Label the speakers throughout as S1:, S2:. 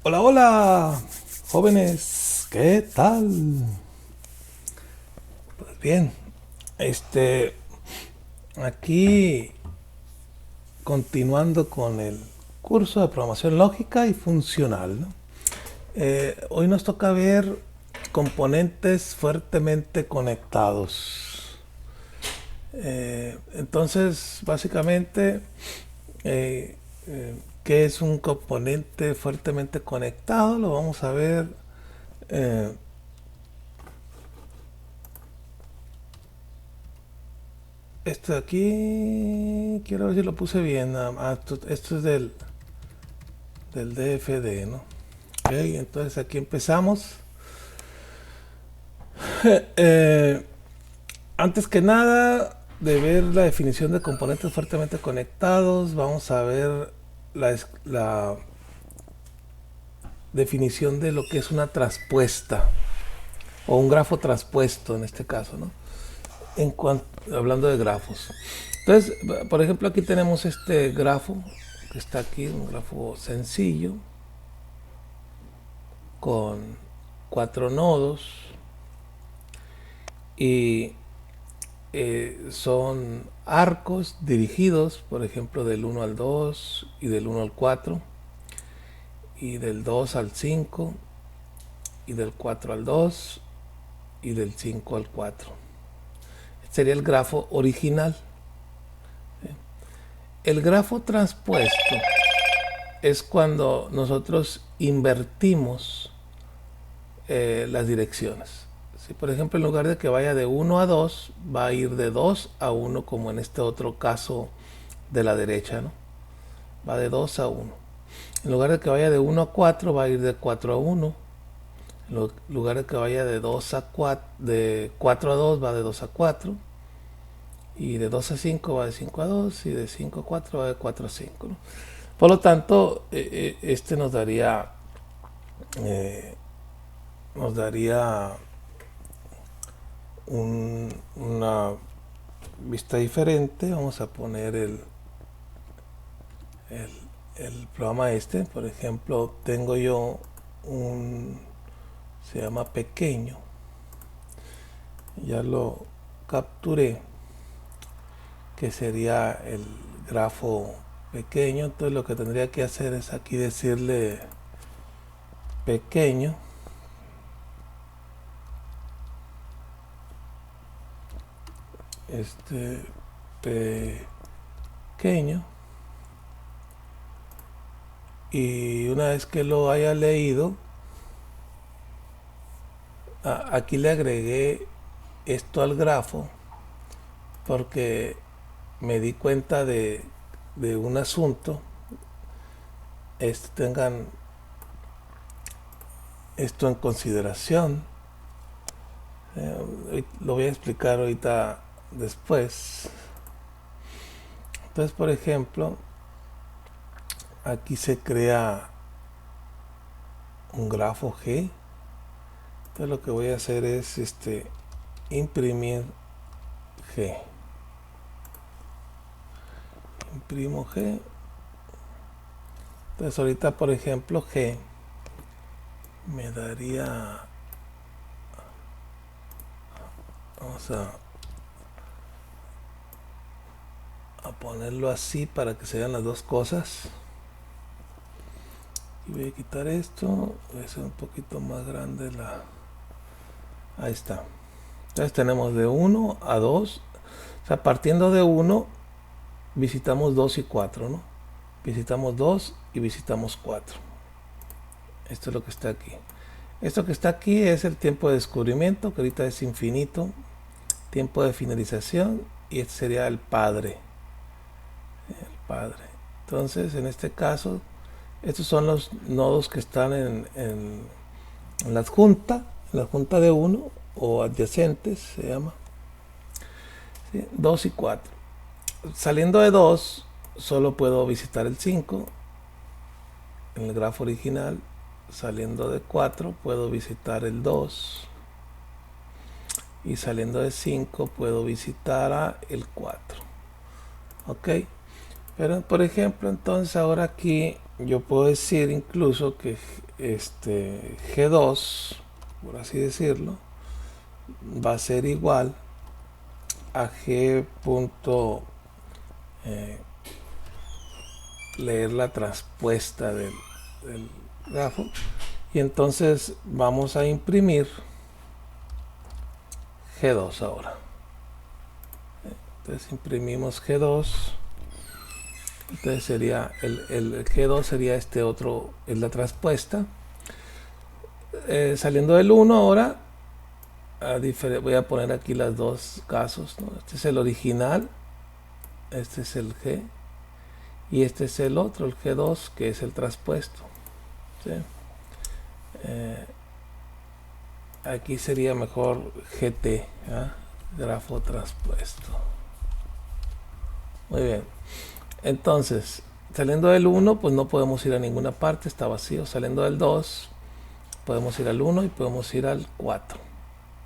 S1: Hola, hola, jóvenes, ¿qué tal? Pues bien, este, aquí continuando con el curso de programación lógica y funcional, ¿no? Hoy nos toca ver componentes fuertemente conectados. Entonces, básicamente, eh, ¿qué es un componente fuertemente conectado? Lo vamos a ver. eh, Esto de aquí, quiero ver si lo puse bien. Esto es del DFD, ¿no? Ok, entonces aquí empezamos. Eh, Antes que nada de ver la definición de componentes fuertemente conectados, vamos a ver la definición de lo que es una traspuesta o un grafo traspuesto en este caso, ¿no? Hablando de grafos. Entonces, por ejemplo, aquí tenemos este grafo que está aquí, un grafo sencillo con 4 nodos y son arcos dirigidos, por ejemplo, del 1 al 2 y del 1 al 4 y del 2 al 5 y del 4 al 2 y del 5 al 4. Este sería el grafo original. El grafo transpuesto es cuando nosotros invertimos las direcciones. Si por ejemplo en lugar de que vaya de 1 a 2, va a ir de 2 a 1 como en este otro caso de la derecha, ¿no? Va de 2 a 1. En lugar de que vaya de 1 a 4, va a ir de 4 a 1. En lugar de que vaya de 2 a 4, de 4 a 2, va de 2 a 4. Y de 2 a 5 va de 5 a 2. Y de 5 a 4 va de 4 a 5, ¿no? Por lo tanto, este eh, nos daría una vista diferente. Vamos a poner el, el programa este. Por ejemplo, tengo yo se llama pequeño. Ya lo capturé, que sería el grafo pequeño. Entonces lo que tendría que hacer es aquí decirle pequeño. Este pequeño. Y una vez que lo haya leído, aquí le agregué esto al grafo porque me di cuenta de un asunto. Tengan esto en consideración. Lo voy a explicar ahorita después. Entonces, por ejemplo, aquí se crea un grafo G. Entonces lo que voy a hacer es imprimir G. Imprimo G. Entonces ahorita, por ejemplo, G me daría, vamos a ponerlo así para que se vean las dos cosas. Y voy a quitar esto, voy a hacer un poquito más grande ahí está. Entonces tenemos de 1 a 2. O sea, partiendo de 1 visitamos 2 y 4, ¿no? Visitamos 2 y visitamos 4. Esto es lo que está aquí. Esto que está aquí es el tiempo de descubrimiento, que ahorita es infinito. Tiempo de finalización, y este sería el padre. El padre. Entonces, en este caso, estos son los nodos que están en la junta de 1 o adyacentes, se llama. ¿Sí? 2 y 4. Saliendo de 2, solo puedo visitar el 5 en el grafo original. Saliendo de 4, puedo visitar el 2. Y saliendo de 5, puedo visitar el 4. ¿Ok? Pero por ejemplo, entonces ahora aquí yo puedo decir incluso que G2, por así decirlo, va a ser igual a G punto leer la transpuesta del grafo, y entonces vamos a imprimir G2 ahora. Entonces imprimimos G2. Entonces sería el G2 sería este otro, es la transpuesta. Saliendo del 1 ahora, voy a poner aquí los dos casos, ¿no? Este es el original, este es el G, y este es el otro, el G2, que es el traspuesto, ¿sí? Aquí sería mejor GT, ¿eh? Grafo traspuesto. Muy bien. Entonces, saliendo del 1, pues no podemos ir a ninguna parte, está vacío. Saliendo del 2, podemos ir al 1 y podemos ir al 4.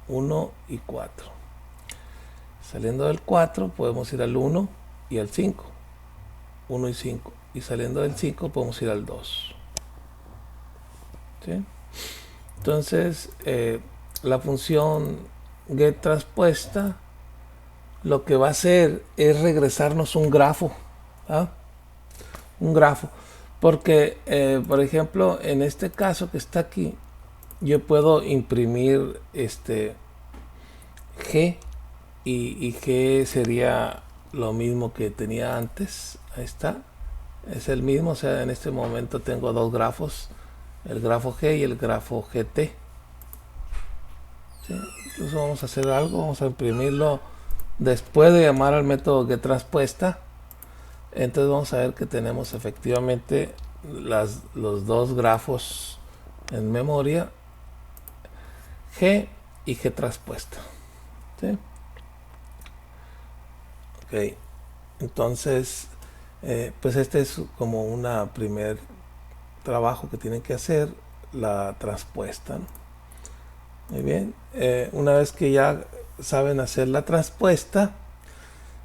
S1: 1 y 4. Saliendo del 4, podemos ir al 1 y al 5. 1 y 5. Y saliendo del 5, podemos ir al 2. ¿Sí? Entonces, la función getTranspuesta lo que va a hacer es regresarnos un grafo. ¿Ah? Un grafo. Porque, por ejemplo, en este caso que está aquí, yo puedo imprimir G, y G sería lo mismo que tenía antes. Ahí está. Es el mismo, o sea, en este momento tengo dos grafos, el grafo G y el grafo GT. ¿Sí? Entonces vamos a hacer algo, vamos a imprimirlo después de llamar al método getTranspuesta. Entonces vamos a ver que tenemos efectivamente los dos grafos en memoria, G y getTranspuesta. ¿Sí? Ok, entonces pues este es como una primer trabajo que tienen que hacer, la transpuesta, ¿no? Muy bien, una vez que ya saben hacer la transpuesta,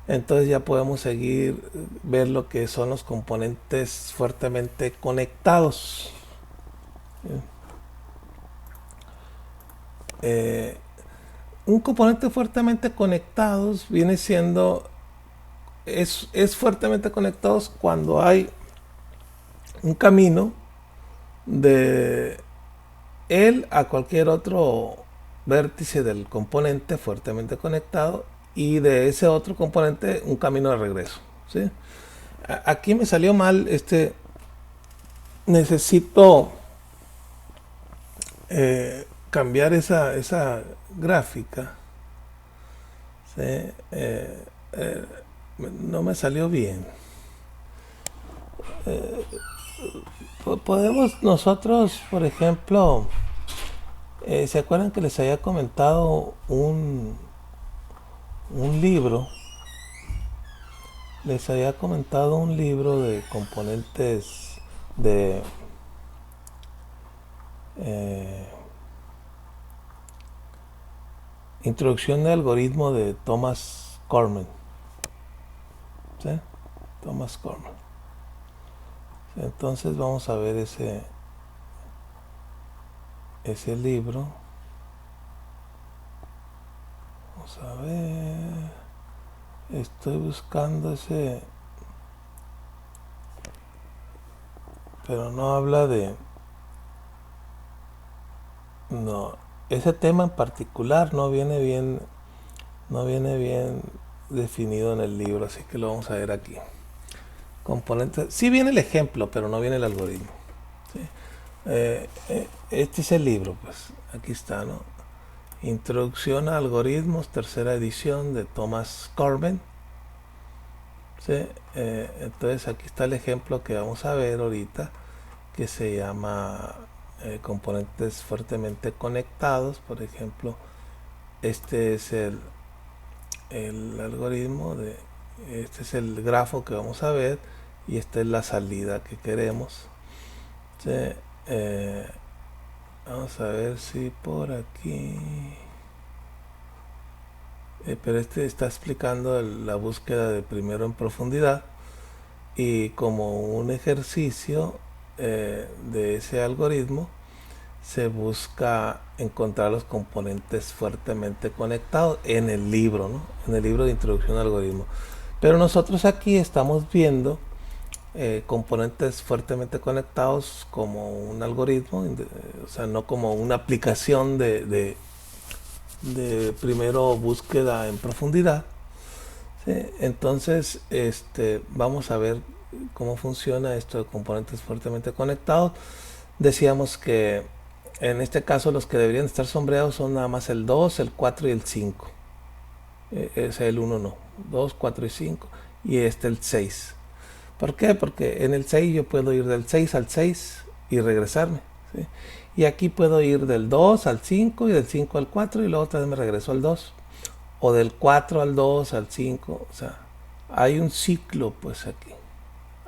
S1: entonces ya podemos seguir ver lo que son los componentes fuertemente conectados. Un componente fuertemente conectados viene siendo, es fuertemente conectados cuando hay un camino de él a cualquier otro vértice del componente fuertemente conectado, y de ese otro componente un camino de regreso, ¿sí? Aquí me salió mal necesito cambiar esa gráfica, ¿sí? No me salió bien. Podemos nosotros, por ejemplo, ¿se acuerdan que les había comentado un libro? Les había comentado un libro de componentes de introducción de algoritmo de Thomas Cormen, ¿sí? Thomas Cormen. Entonces vamos a ver ese libro. Vamos a ver. Estoy buscando ese, pero no habla de, no, ese tema en particular no viene bien definido en el libro, así que lo vamos a ver aquí. Componentes, sí viene el ejemplo, pero no viene el algoritmo, ¿sí? Este es el libro, pues aquí está, ¿no? Introducción a algoritmos, tercera edición, de Thomas Cormen, ¿sí? Entonces aquí está el ejemplo que vamos a ver ahorita, que se llama componentes fuertemente conectados. Por ejemplo, este es el algoritmo este es el grafo que vamos a ver, y esta es la salida que queremos, ¿sí? Vamos a ver si por aquí, pero este está explicando la búsqueda de primero en profundidad, y como un ejercicio de ese algoritmo se busca encontrar los componentes fuertemente conectados en el libro, ¿no? En el libro de introducción al algoritmo. Pero nosotros aquí estamos viendo componentes fuertemente conectados como un algoritmo, o sea, no como una aplicación de primero búsqueda en profundidad. ¿Sí? Entonces, vamos a ver cómo funciona esto de componentes fuertemente conectados. Decíamos que en este caso los que deberían estar sombreados son nada más el 2, el 4 y el 5. Es el 1 no. 2, 4 y 5. Y el 6. ¿Por qué? Porque en el 6 yo puedo ir del 6 al 6 y regresarme. ¿Sí? Y aquí puedo ir del 2 al 5 y del 5 al 4 y luego otra vez me regreso al 2. O del 4 al 2 al 5. O sea, hay un ciclo pues aquí.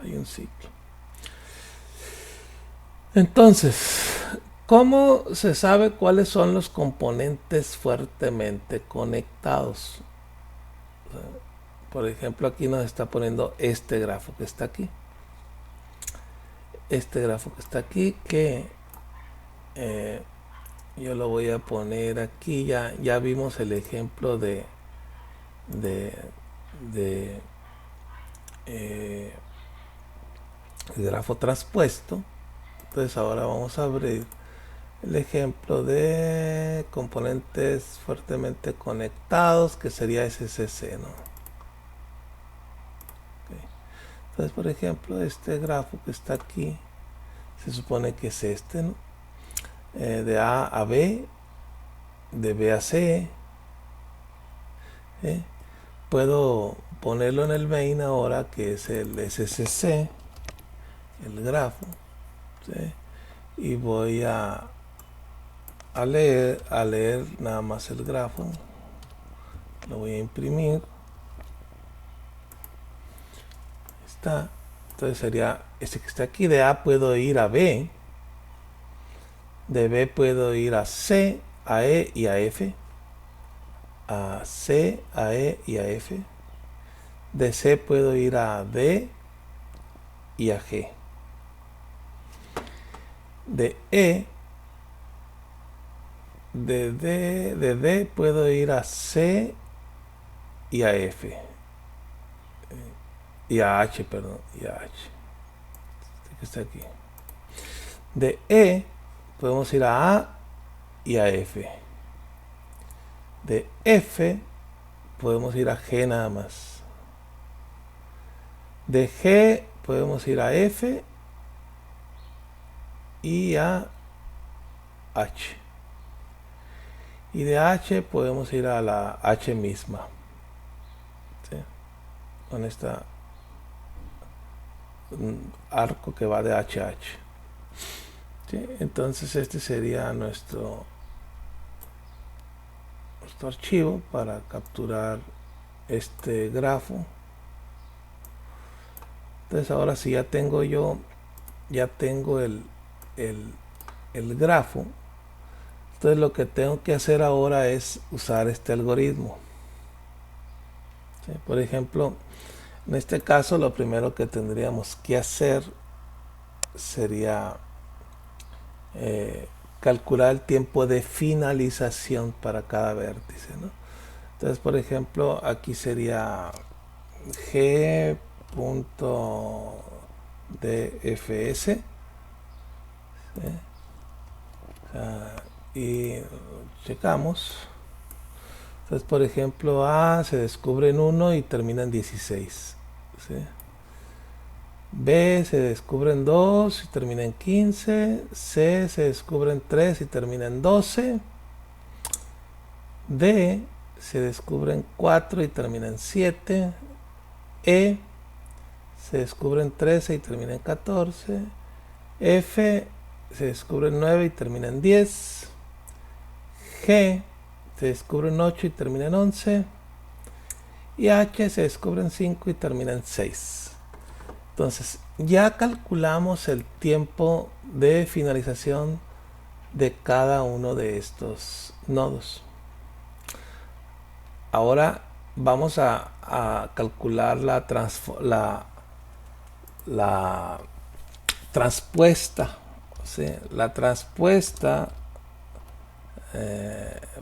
S1: Hay un ciclo. Entonces, ¿cómo se sabe cuáles son los componentes fuertemente conectados? O sea, por ejemplo, aquí nos está poniendo este grafo que está aquí. Este grafo que está aquí, que yo lo voy a poner aquí. Ya vimos el ejemplo de el grafo traspuesto. Entonces ahora vamos a abrir el ejemplo de componentes fuertemente conectados, que sería SCC, ¿no? Okay. Entonces, por ejemplo, este grafo que está aquí, se supone que es este, ¿no? De A a B, de B a C. Puedo ponerlo en el main ahora, que es el SCC, el grafo, ¿sí? Y voy a leer nada más el grafo. Lo voy a imprimir. Está. Entonces sería este que está aquí. De A puedo ir a B. De B puedo ir a C, a E y a F. A C, a E y a F. De C puedo ir a D y a G. De E, de D puedo ir a C y a F. Y a H, perdón. Y a H. Este que está aquí. De E podemos ir a A y a F. De F podemos ir a G nada más. De G podemos ir a F y a H. Y de H podemos ir a la H misma. ¿Sí? Con esta arco que va de H a H. ¿Sí? Entonces este sería nuestro archivo para capturar este grafo. Entonces ahora sí ya tengo el grafo. Entonces lo que tengo que hacer ahora es usar este algoritmo. ¿Sí? Por ejemplo, en este caso lo primero que tendríamos que hacer sería calcular el tiempo de finalización para cada vértice, ¿no? Entonces, por ejemplo, aquí sería g.dfs, ¿sí? Y checamos. Entonces, por ejemplo, A se descubre en 1 y termina en 16, ¿sí? B se descubre en 2 y termina en 15. C se descubre en 3 y termina en 12. D se descubre en 4 y termina en 7. E se descubre en 13 y termina en 14. F se descubre en 9 y termina en 10. G se descubre en 8 y termina en 11. Y H se descubre en 5 y termina en 6. Entonces, ya calculamos el tiempo de finalización de cada uno de estos nodos. Ahora vamos a calcular la la transpuesta, ¿sí? La transpuesta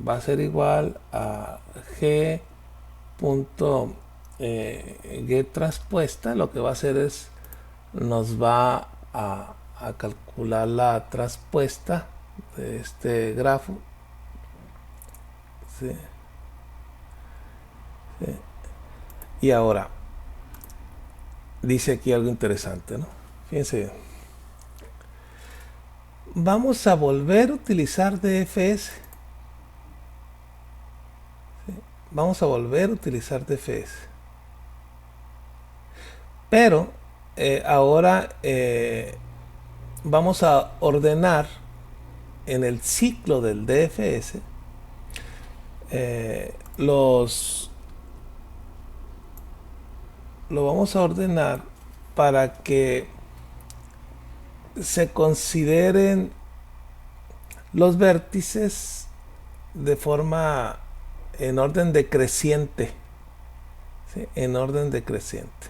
S1: va a ser igual a G punto get transpuesta. Lo que va a hacer es nos va a calcular la transpuesta de este grafo, ¿sí? ¿Sí? Y ahora dice aquí algo interesante, ¿no? Fíjense, vamos a volver a utilizar DFS. ¿Sí? Vamos a volver a utilizar DFS. Pero ahora vamos a ordenar en el ciclo del DFS lo vamos a ordenar para que se consideren los vértices de forma en orden decreciente, ¿sí? En orden decreciente.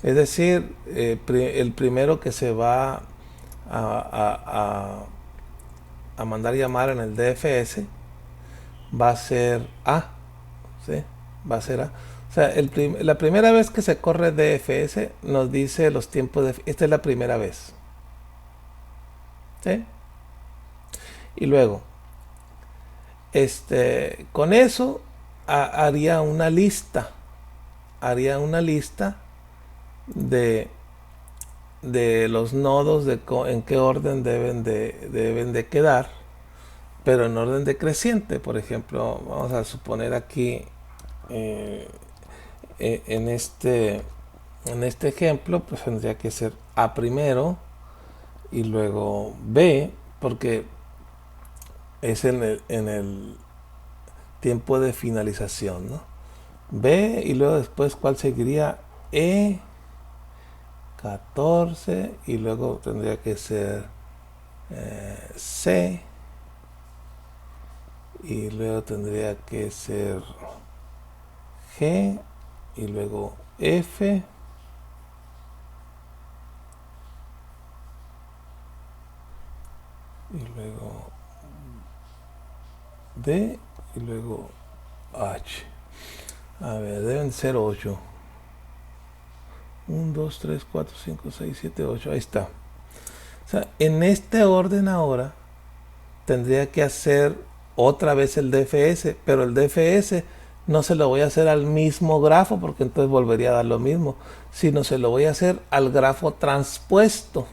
S1: Es decir, el primero que se va a mandar llamar en el DFS va a ser A, ¿sí? Va a ser A. O sea, la primera vez que se corre DFS nos dice los tiempos de... Esta es la primera vez, ¿sí? Y luego, con eso haría una lista. Haría una lista de los nodos, en qué orden deben de quedar, pero en orden decreciente. Por ejemplo, vamos a suponer aquí en este ejemplo, pues tendría que ser A primero y luego B, porque es en el tiempo de finalización, ¿no? B, y luego después, ¿cuál seguiría? E 14, y luego tendría que ser C, y luego tendría que ser G, y luego F, y luego D, y luego H. A ver, deben ser 8. 1, 2, 3, 4, 5, 6, 7, 8. Ahí está. O sea, en este orden ahora tendría que hacer otra vez el DFS, pero el DFS no se lo voy a hacer al mismo grafo, porque entonces volvería a dar lo mismo, sino se lo voy a hacer al grafo transpuesto.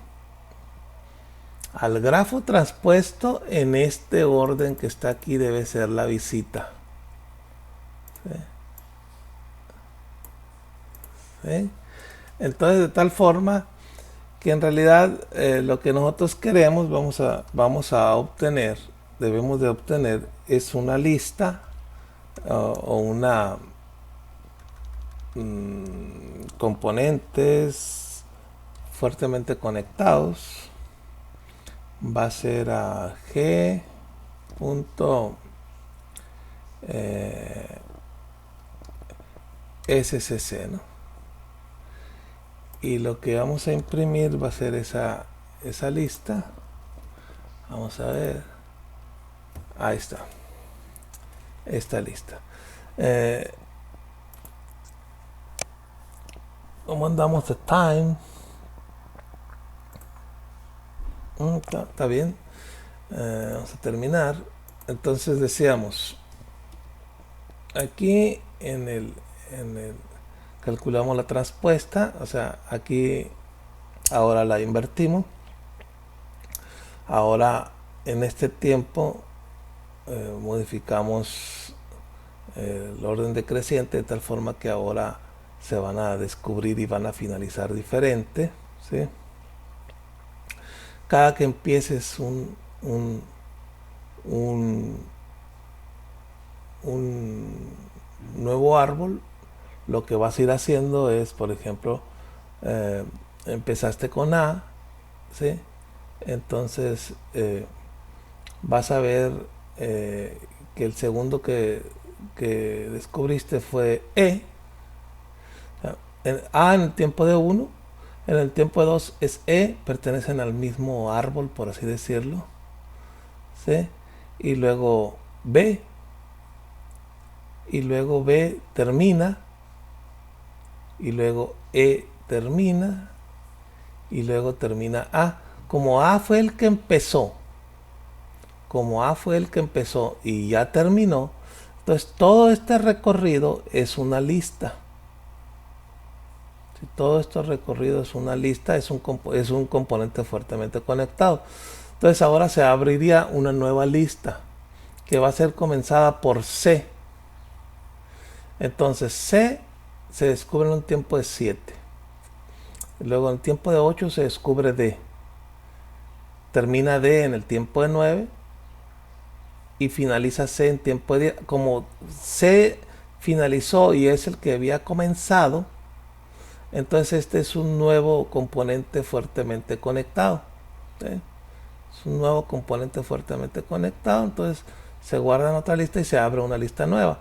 S1: Al grafo transpuesto en este orden que está aquí debe ser la visita. ¿Sí? ¿Sí? Entonces, de tal forma que en realidad lo que nosotros queremos, vamos a obtener, debemos de obtener, es una lista o una componentes fuertemente conectados. Va a ser a G punto SCC, ¿no? Y lo que vamos a imprimir va a ser esa lista. Vamos a ver. Ahí está. Esta lista. ¿Cómo andamos de time? Está bien. Vamos a terminar. Entonces decíamos, aquí en el calculamos la transpuesta, o sea, aquí ahora la invertimos. Ahora en este tiempo modificamos el orden decreciente de tal forma que ahora se van a descubrir y van a finalizar diferente, ¿sí? Cada que empieces un nuevo árbol, lo que vas a ir haciendo es, por ejemplo, empezaste con A, ¿sí? Entonces vas a ver que el segundo que que descubriste fue E. O sea, A en el tiempo de 1, en el tiempo de 2 es E, pertenecen al mismo árbol, por así decirlo. ¿Sí? Y luego B, y luego B termina, y luego E termina, y luego termina A. Como A fue el que empezó, y ya terminó, entonces todo este recorrido es una lista. Si todo este recorrido es una lista, es un componente fuertemente conectado. Entonces ahora se abriría una nueva lista que va a ser comenzada por C. Entonces C se descubre en un tiempo de 7. Luego en el tiempo de 8 se descubre D. Termina D en el tiempo de 9 y finaliza C en tiempo de 10. Como C finalizó y es el que había comenzado, entonces este es un nuevo componente fuertemente conectado. ¿Sí? Es un nuevo componente fuertemente conectado, entonces se guarda en otra lista y se abre una lista nueva.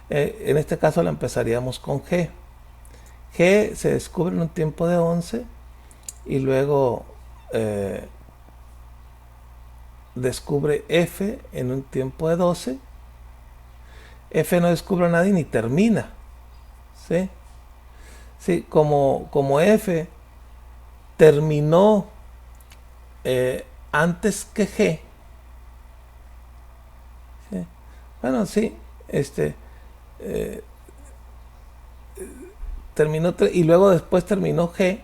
S1: En este caso la empezaríamos con G. G se descubre en un tiempo de 11 y luego descubre F en un tiempo de 12. F no descubre nada y ni termina. ¿Sí? Sí, como F terminó antes que G. ¿Sí? Bueno, sí, terminó y luego después terminó G.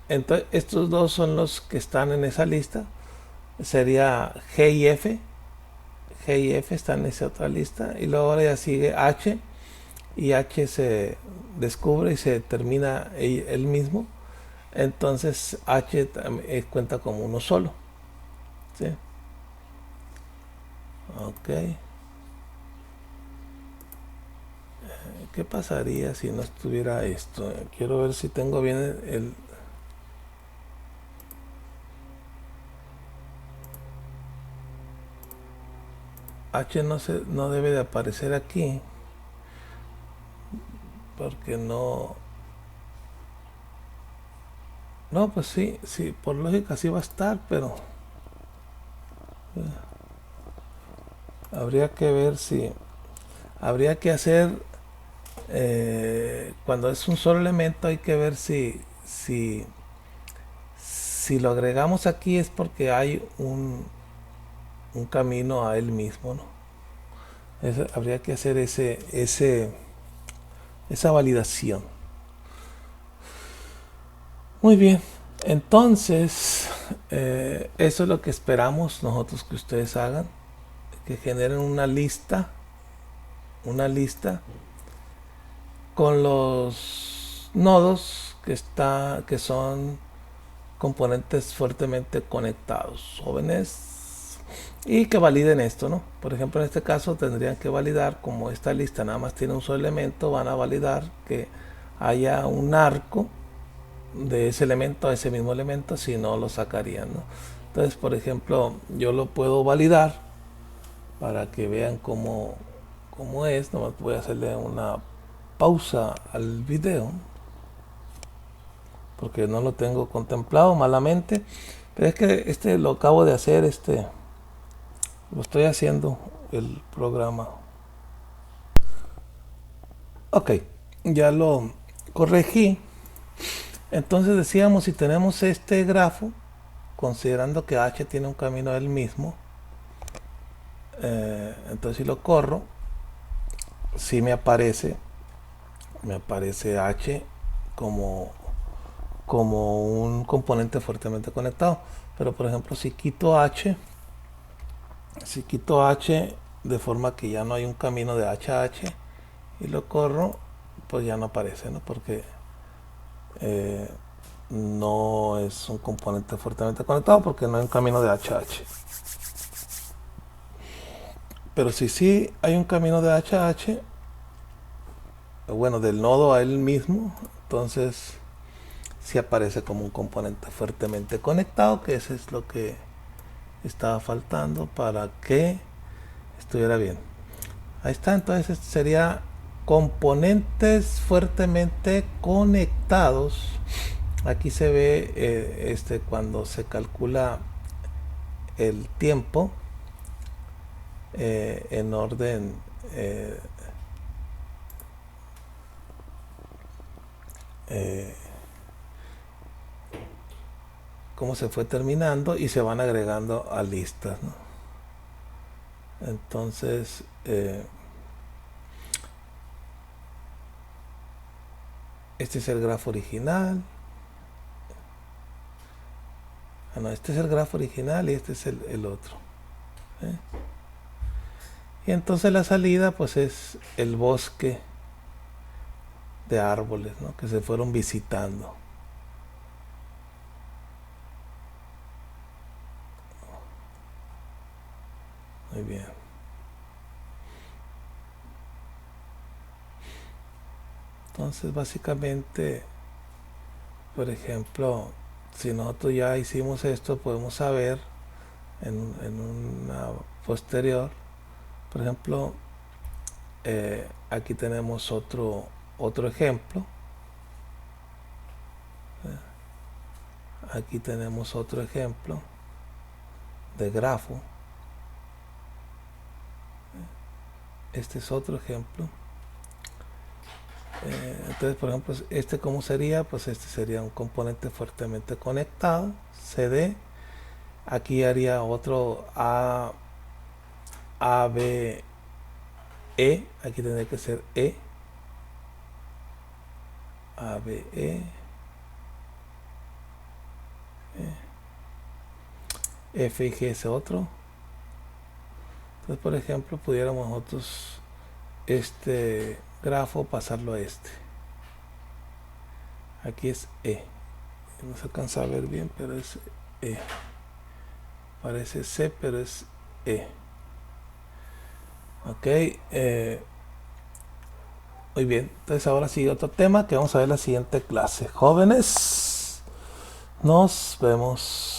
S1: Entonces estos dos son los que están en esa lista. Sería G y F. G y F están en esa otra lista. Y luego ahora ya sigue H. Y H se descubre y se termina él mismo. Entonces H cuenta como uno solo. ¿Sí? Ok. ¿Qué pasaría si no estuviera esto? Quiero ver si tengo bien el... H no debe de aparecer aquí. Porque no... No, pues sí, por lógica sí va a estar, pero... habría que ver si... Habría que hacer... cuando es un solo elemento hay que ver si lo agregamos aquí es porque hay un camino a él mismo, ¿no? Habría que hacer esa validación. Muy bien, entonces eso es lo que esperamos nosotros que ustedes hagan, que generen una lista con los nodos que son componentes fuertemente conectados, jóvenes, y que validen esto, ¿no? Por ejemplo, en este caso tendrían que validar, como esta lista nada más tiene un solo elemento, van a validar que haya un arco de ese elemento a ese mismo elemento, si no lo sacarían, ¿no? Entonces, por ejemplo, yo lo puedo validar para que vean cómo es. Nomás voy a hacerle una pausa al video porque no lo tengo contemplado malamente, pero es que lo acabo de hacer, lo estoy haciendo el programa. Ok, ya lo corregí. Entonces decíamos, si tenemos este grafo, considerando que H tiene un camino del mismo, entonces si lo corro, sí me aparece H como un componente fuertemente conectado. Pero por ejemplo, si quito H de forma que ya no hay un camino de H a H y lo corro, pues ya no aparece, ¿no? Porque no es un componente fuertemente conectado, porque no hay un camino de H a H. Pero si sí hay un camino de H a H, bueno, del nodo a él mismo, entonces sí aparece como un componente fuertemente conectado, que eso es lo que estaba faltando para que estuviera bien. Ahí está, entonces este sería componentes fuertemente conectados. Aquí se ve cuando se calcula el tiempo en orden cómo se fue terminando y se van agregando a listas, ¿no? Entonces este es el grafo original. No, este es el grafo original y este es el otro, ¿eh? Y entonces la salida pues es el bosque de árboles, ¿no?, que se fueron visitando. Muy bien. Entonces básicamente, por ejemplo, si nosotros ya hicimos esto, podemos saber en una posterior, por ejemplo, aquí tenemos otro ejemplo. Aquí tenemos otro ejemplo de grafo. Este es otro ejemplo. Entonces, por ejemplo, ¿cómo sería? Pues este sería un componente fuertemente conectado, CD. Aquí haría otro A, B, E. Aquí tendría que ser E. A, B, E. F y G es otro. Entonces, por ejemplo, pudiéramos nosotros este grafo pasarlo a este. Aquí es E. No se alcanza a ver bien, pero es E. Parece C, pero es E. Ok. Muy bien. Entonces ahora sigue otro tema que vamos a ver en la siguiente clase. Jóvenes, nos vemos.